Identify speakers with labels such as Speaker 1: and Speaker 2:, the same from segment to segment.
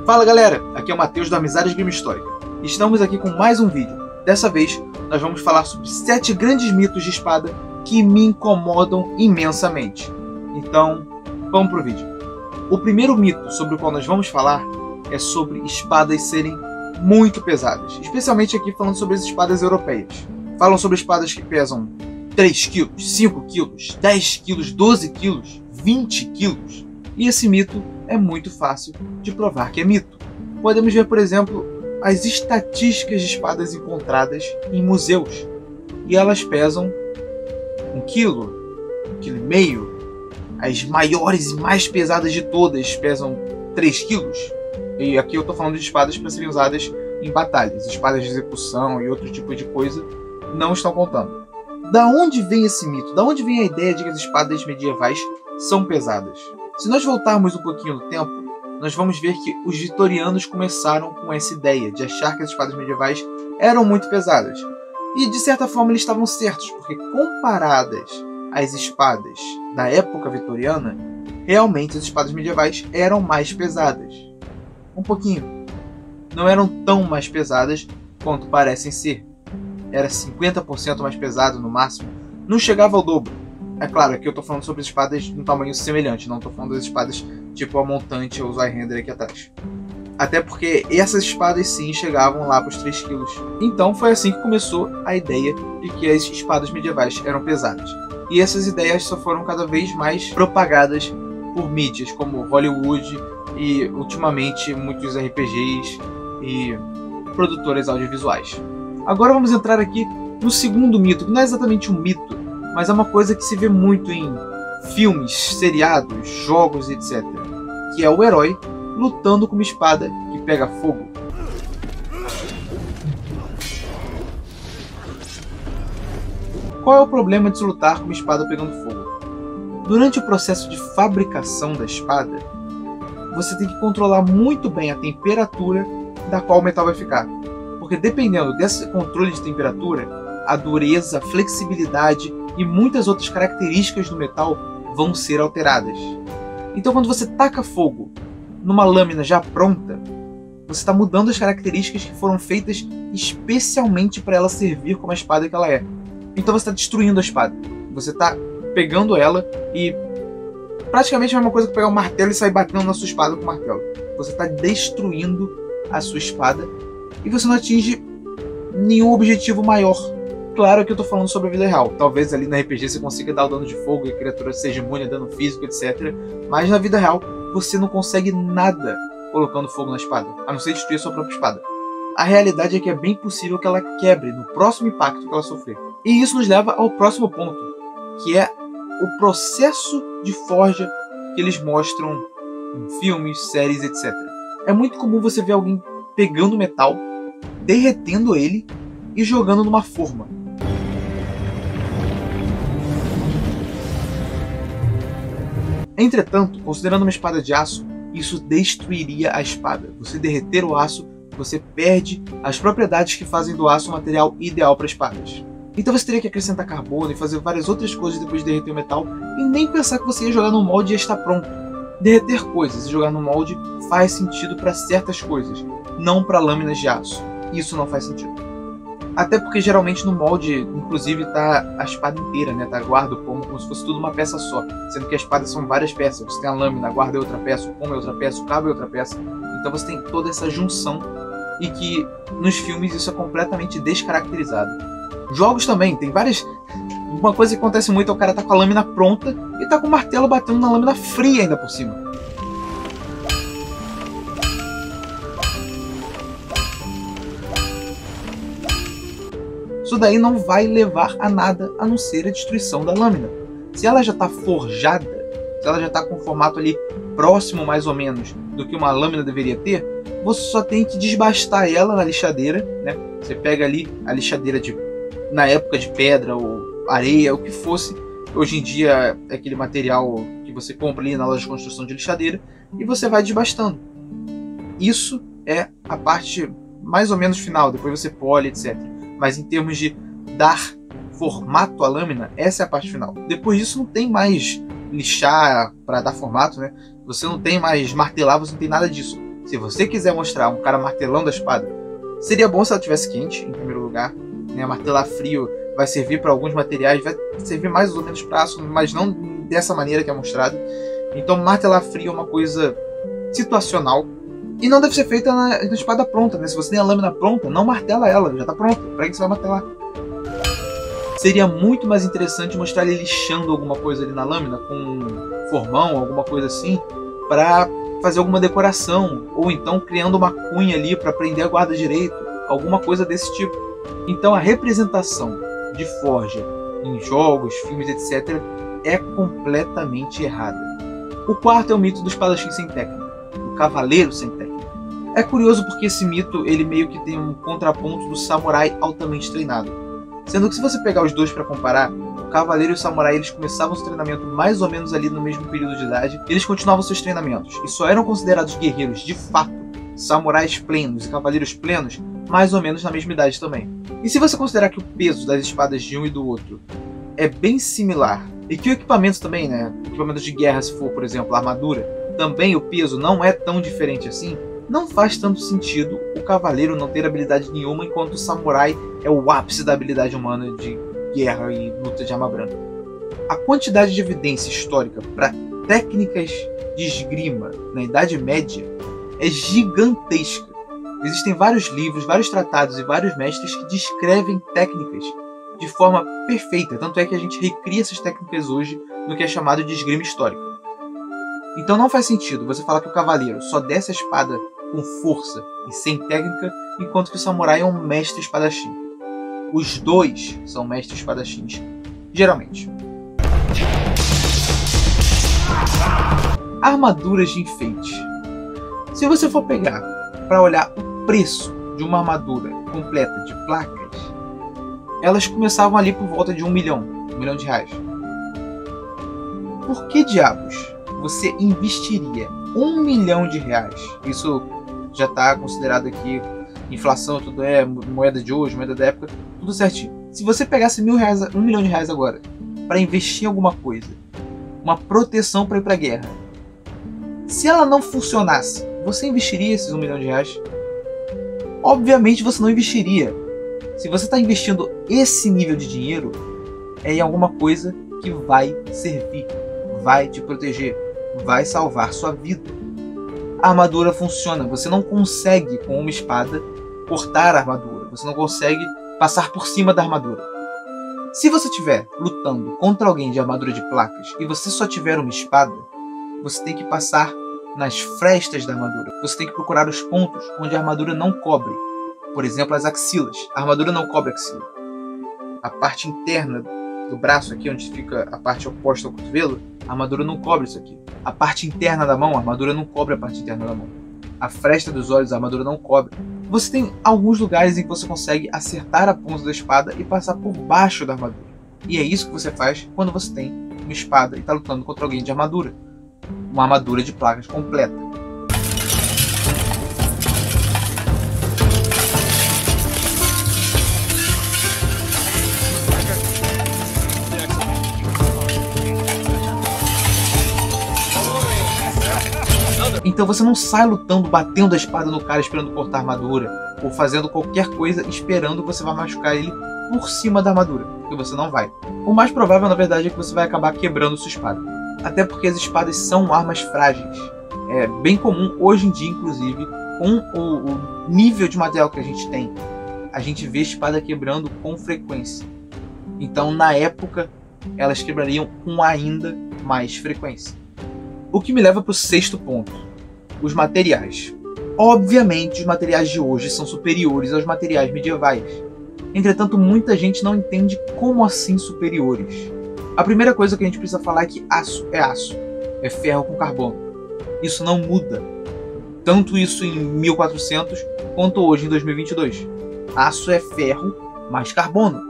Speaker 1: Fala galera, aqui é o Matheus da Amizades Game Histórica. Estamos aqui com mais um vídeo. Dessa vez, nós vamos falar sobre 7 grandes mitos de espada que me incomodam imensamente. Então, vamos pro vídeo. O primeiro mito sobre o qual nós vamos falar é sobre espadas serem muito pesadas. Especialmente aqui falando sobre as espadas europeias. Falam sobre espadas que pesam 3 kg, 5 kg, 10 kg, 12 kg, 20 kg. E esse mito é muito fácil de provar que é mito. Podemos ver, por exemplo, as estatísticas de espadas encontradas em museus. E elas pesam 1 kg, 1,5 kg. As maiores e mais pesadas de todas pesam 3 kg. E aqui eu estou falando de espadas para serem usadas em batalhas. Espadas de execução e outro tipo de coisa não estão contando. Da onde vem esse mito? Da onde vem a ideia de que as espadas medievais são pesadas? Se nós voltarmos um pouquinho no tempo, nós vamos ver que os vitorianos começaram com essa ideia de achar que as espadas medievais eram muito pesadas. E de certa forma eles estavam certos, porque comparadas às espadas da época vitoriana, realmente as espadas medievais eram mais pesadas. Um pouquinho. Não eram tão mais pesadas quanto parecem ser. Era 50% mais pesado no máximo. Não chegava ao dobro. É claro, aqui eu estou falando sobre espadas de um tamanho semelhante, não estou falando das espadas tipo a Montante ou o Zweihander aqui atrás. Até porque essas espadas sim chegavam lá para os 3 kg. Então foi assim que começou a ideia de que as espadas medievais eram pesadas. E essas ideias só foram cada vez mais propagadas por mídias como Hollywood e ultimamente muitos RPGs e produtoras audiovisuais. Agora vamos entrar aqui no segundo mito, que não é exatamente um mito, mas é uma coisa que se vê muito em filmes, seriados, jogos, etc. Que é o herói lutando com uma espada que pega fogo. Qual é o problema de se lutar com uma espada pegando fogo? Durante o processo de fabricação da espada, você tem que controlar muito bem a temperatura da qual o metal vai ficar. Porque dependendo desse controle de temperatura, a dureza, a flexibilidade e muitas outras características do metal vão ser alteradas. Então quando você taca fogo numa lâmina já pronta, você está mudando as características que foram feitas especialmente para ela servir como a espada que ela é. Então você está destruindo a espada. Você está pegando ela e praticamente é a mesma coisa que pegar um martelo e sair batendo na sua espada com o martelo. Você está destruindo a sua espada e você não atinge nenhum objetivo maior. Claro que eu estou falando sobre a vida real. Talvez ali no RPG você consiga dar o dano de fogo e a criatura seja imune a dano físico, etc. Mas na vida real você não consegue nada colocando fogo na espada, a não ser destruir a sua própria espada. A realidade é que é bem possível que ela quebre no próximo impacto que ela sofrer. E isso nos leva ao próximo ponto, que é o processo de forja que eles mostram em filmes, séries, etc. É muito comum você ver alguém pegando metal, derretendo ele e jogando numa forma. Entretanto, considerando uma espada de aço, isso destruiria a espada. Você derreter o aço, você perde as propriedades que fazem do aço o material ideal para espadas. Então você teria que acrescentar carbono e fazer várias outras coisas depois de derreter o metal e nem pensar que você ia jogar no molde e ia estar pronto. Derreter coisas e jogar no molde faz sentido para certas coisas, não para lâminas de aço. Isso não faz sentido. Até porque geralmente no molde, inclusive, tá a espada inteira, né? Tá a guarda, o pomo, como se fosse tudo uma peça só. Sendo que as espadas são várias peças. Você tem a lâmina, a guarda é outra peça, o pomo é outra peça, o cabo é outra peça. Então você tem toda essa junção e que nos filmes isso é completamente descaracterizado. Jogos também, tem várias... Uma coisa que acontece muito é o cara tá com a lâmina pronta e tá com o martelo batendo na lâmina fria ainda por cima. Isso daí não vai levar a nada a não ser a destruição da lâmina. Se ela já está forjada, se ela já está com um formato ali próximo mais ou menos do que uma lâmina deveria ter, você só tem que desbastar ela na lixadeira, né? Você pega ali a lixadeira na época de pedra ou areia, o que fosse. Hoje em dia é aquele material que você compra ali na loja de construção de lixadeira e você vai desbastando. Isso é a parte mais ou menos final, depois você pole, etc. Mas em termos de dar formato à lâmina, essa é a parte final. Depois disso não tem mais lixar para dar formato, né? Você não tem mais martelar, você não tem nada disso. Se você quiser mostrar um cara martelando a espada, seria bom se ela estivesse quente, em primeiro lugar. Né? Martelar frio vai servir para alguns materiais, vai servir mais ou menos para aço, mas não dessa maneira que é mostrado. Então martelar frio é uma coisa situacional e não deve ser feita na espada pronta. Né? Se você tem a lâmina pronta, não martela ela, já está pronta. Para que você vai martelar? Seria muito mais interessante mostrar ele lixando alguma coisa ali na lâmina, com um formão, alguma coisa assim, para fazer alguma decoração, ou então criando uma cunha ali para prender a guarda direito, alguma coisa desse tipo. Então a representação de forja em jogos, filmes, etc. é completamente errada. O quarto é o mito do espadachim sem técnica, do cavaleiro sem técnica. É curioso porque esse mito ele meio que tem um contraponto do samurai altamente treinado. Sendo que se você pegar os dois para comparar, o cavaleiro e o samurai eles começavam seu treinamento mais ou menos ali no mesmo período de idade, e eles continuavam seus treinamentos, e só eram considerados guerreiros de fato, samurais plenos e cavaleiros plenos, mais ou menos na mesma idade também. E se você considerar que o peso das espadas de um e do outro é bem similar, e que o equipamento também, né, equipamento de guerra se for, por exemplo, a armadura, também o peso não é tão diferente assim, não faz tanto sentido o cavaleiro não ter habilidade nenhuma, enquanto o samurai é o ápice da habilidade humana de guerra e luta de arma branca. A quantidade de evidência histórica para técnicas de esgrima na Idade Média é gigantesca. Existem vários livros, vários tratados e vários mestres que descrevem técnicas de forma perfeita, tanto é que a gente recria essas técnicas hoje no que é chamado de esgrima histórica. Então não faz sentido você falar que o cavaleiro só desce a espada com força e sem técnica, enquanto que o samurai é um mestre espadachim. Os dois são mestres espadachins, geralmente. Armaduras de enfeite. Se você for pegar para olhar o preço de uma armadura completa de placas, elas começavam ali por volta de R$1 milhão de reais. Por que diabos você investiria R$1 milhão? Isso já está considerado aqui inflação, tudo é moeda de hoje, moeda da época, tudo certinho. Se você pegasse R$1 milhão agora para investir em alguma coisa, uma proteção para ir para a guerra, se ela não funcionasse, você investiria esses R$1 milhão? Obviamente você não investiria. Se você está investindo esse nível de dinheiro, é em alguma coisa que vai servir, vai te proteger, vai salvar sua vida. A armadura funciona, você não consegue com uma espada cortar a armadura, você não consegue passar por cima da armadura. Se você estiver lutando contra alguém de armadura de placas e você só tiver uma espada, você tem que passar nas frestas da armadura. Você tem que procurar os pontos onde a armadura não cobre. Por exemplo, as axilas. A armadura não cobre a axila. A parte interna do braço aqui, onde fica a parte oposta ao cotovelo, a armadura não cobre isso aqui. A parte interna da mão, a armadura não cobre a parte interna da mão. A fresta dos olhos, a armadura não cobre. Você tem alguns lugares em que você consegue acertar a ponta da espada e passar por baixo da armadura. E é isso que você faz quando você tem uma espada e está lutando contra alguém de armadura. Uma armadura de placas completa. Então você não sai lutando, batendo a espada no cara, esperando cortar a armadura, ou fazendo qualquer coisa esperando que você vai machucar ele por cima da armadura, porque você não vai. O mais provável, na verdade, é que você vai acabar quebrando sua espada. Até porque as espadas são armas frágeis. É bem comum, hoje em dia, inclusive, com o nível de material que a gente tem, a gente vê a espada quebrando com frequência. Então, na época, elas quebrariam com ainda mais frequência. O que me leva para o sexto ponto. Os materiais. Obviamente, os materiais de hoje são superiores aos materiais medievais. Entretanto, muita gente não entende como assim superiores. A primeira coisa que a gente precisa falar é que aço, é ferro com carbono. Isso não muda. Tanto isso em 1400 quanto hoje em 2022. Aço é ferro mais carbono,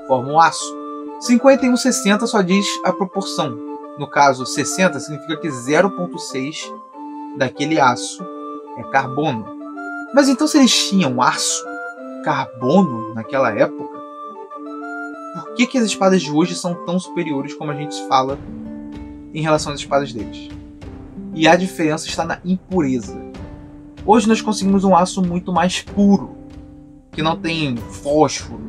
Speaker 1: formam aço. 50 e 1,60 só diz a proporção. No caso, 60 significa que 0,6 daquele aço é carbono. Mas então se eles tinham aço, carbono naquela época, por que as espadas de hoje são tão superiores como a gente fala em relação às espadas deles? E a diferença está na impureza. Hoje nós conseguimos um aço muito mais puro, que não tem fósforo,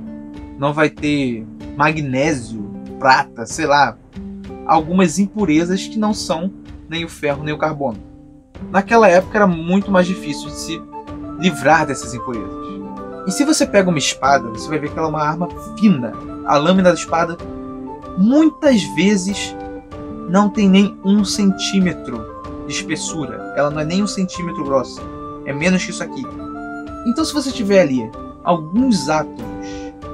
Speaker 1: não vai ter magnésio, prata, sei lá, algumas impurezas que não são nem o ferro nem o carbono. Naquela época era muito mais difícil de se livrar dessas impurezas. E se você pega uma espada, você vai ver que ela é uma arma fina. A lâmina da espada muitas vezes não tem nem 1 centímetro de espessura. Ela não é nem 1 centímetro grossa. É menos que isso aqui. Então se você tiver ali alguns átomos,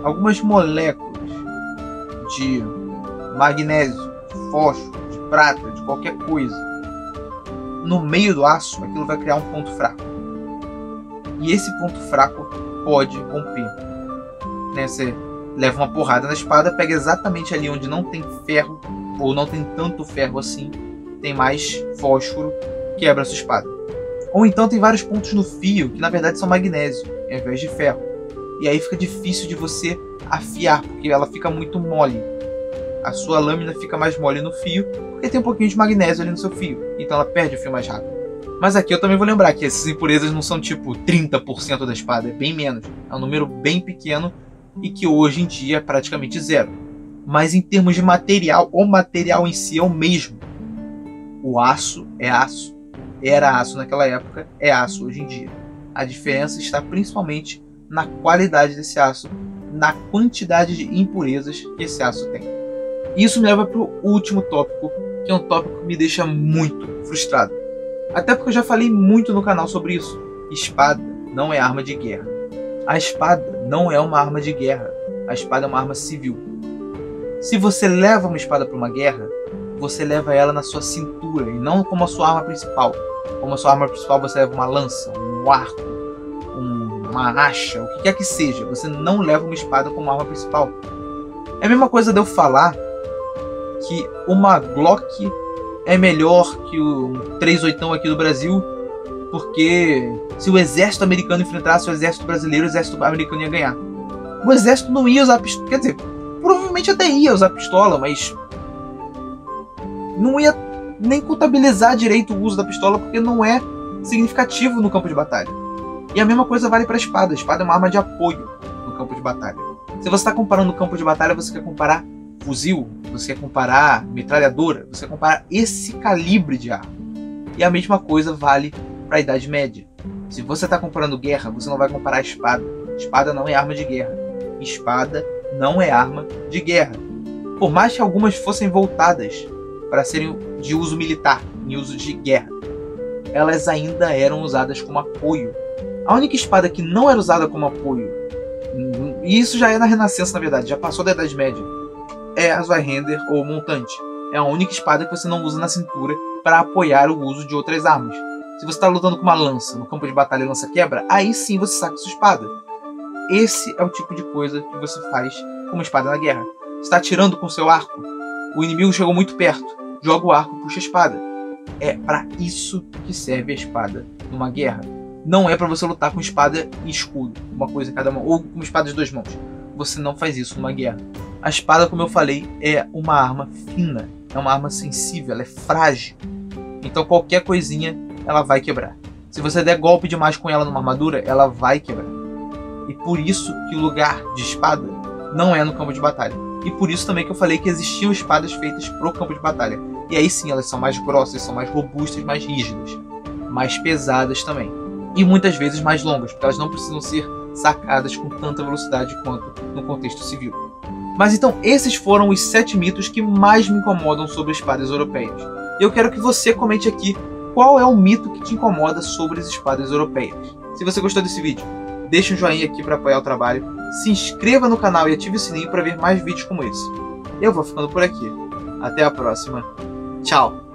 Speaker 1: algumas moléculas de magnésio, de fósforo, de prata, de qualquer coisa, no meio do aço, aquilo vai criar um ponto fraco. E esse ponto fraco pode romper. Você leva uma porrada na espada, pega exatamente ali onde não tem ferro, ou não tem tanto ferro assim, tem mais fósforo, quebra a sua espada. Ou então tem vários pontos no fio que na verdade são magnésio, ao invés de ferro. E aí fica difícil de você afiar, porque ela fica muito mole. A sua lâmina fica mais mole no fio, porque tem um pouquinho de magnésio ali no seu fio. Então ela perde o fio mais rápido. Mas aqui eu também vou lembrar que essas impurezas não são tipo 30% da espada, é bem menos. É um número bem pequeno e que hoje em dia é praticamente zero. Mas em termos de material, o material em si é o mesmo. O aço é aço. Era aço naquela época, é aço hoje em dia. A diferença está principalmente na qualidade desse aço, na quantidade de impurezas que esse aço tem. Isso me leva para o último tópico, que é um tópico que me deixa muito frustrado. Até porque eu já falei muito no canal sobre isso. Espada não é arma de guerra. A espada não é uma arma de guerra. A espada é uma arma civil. Se você leva uma espada para uma guerra, você leva ela na sua cintura e não como a sua arma principal. Como a sua arma principal você leva uma lança, um arco, uma acha, o que quer que seja. Você não leva uma espada como arma principal. É a mesma coisa de eu falar que uma Glock é melhor que o 38 aqui do Brasil, porque se o exército americano enfrentasse o exército brasileiro, o exército americano ia ganhar. O exército não ia usar pistola, quer dizer, provavelmente até ia usar pistola, mas não ia nem contabilizar direito o uso da pistola, porque não é significativo no campo de batalha. E a mesma coisa vale para a espada. A espada é uma arma de apoio no campo de batalha. Se você está comparando o campo de batalha, você quer comparar fuzil, você quer comparar metralhadora, você quer comparar esse calibre de arma. E a mesma coisa vale para a Idade Média. Se você está comparando guerra, você não vai comparar a espada. Espada não é arma de guerra. Espada não é arma de guerra. Por mais que algumas fossem voltadas para serem de uso militar, em uso de guerra, elas ainda eram usadas como apoio. A única espada que não era usada como apoio, e isso já é na Renascença na verdade, já passou da Idade Média, é a Zweihander ou montante. É a única espada que você não usa na cintura para apoiar o uso de outras armas. Se você está lutando com uma lança no campo de batalha e a lança quebra, aí sim você saca sua espada. Esse é o tipo de coisa que você faz com uma espada na guerra. Você está atirando com seu arco, o inimigo chegou muito perto, joga o arco, puxa a espada. É para isso que serve a espada numa guerra. Não é para você lutar com espada e escudo, uma coisa em cada mão, ou com espada de 2 mãos. Você não faz isso numa guerra. A espada, como eu falei, é uma arma fina, é uma arma sensível, ela é frágil. Então qualquer coisinha ela vai quebrar. Se você der golpe demais com ela numa armadura, ela vai quebrar. E por isso que o lugar de espada não é no campo de batalha. E por isso também que eu falei que existiam espadas feitas pro campo de batalha. E aí sim, elas são mais grossas, são mais robustas, mais rígidas, mais pesadas também. E muitas vezes mais longas, porque elas não precisam ser sacadas com tanta velocidade quanto no contexto civil. Mas então, esses foram os 7 mitos que mais me incomodam sobre espadas europeias. Eu quero que você comente aqui qual é o mito que te incomoda sobre as espadas europeias. Se você gostou desse vídeo, deixe um joinha aqui para apoiar o trabalho, se inscreva no canal e ative o sininho para ver mais vídeos como esse. Eu vou ficando por aqui. Até a próxima. Tchau!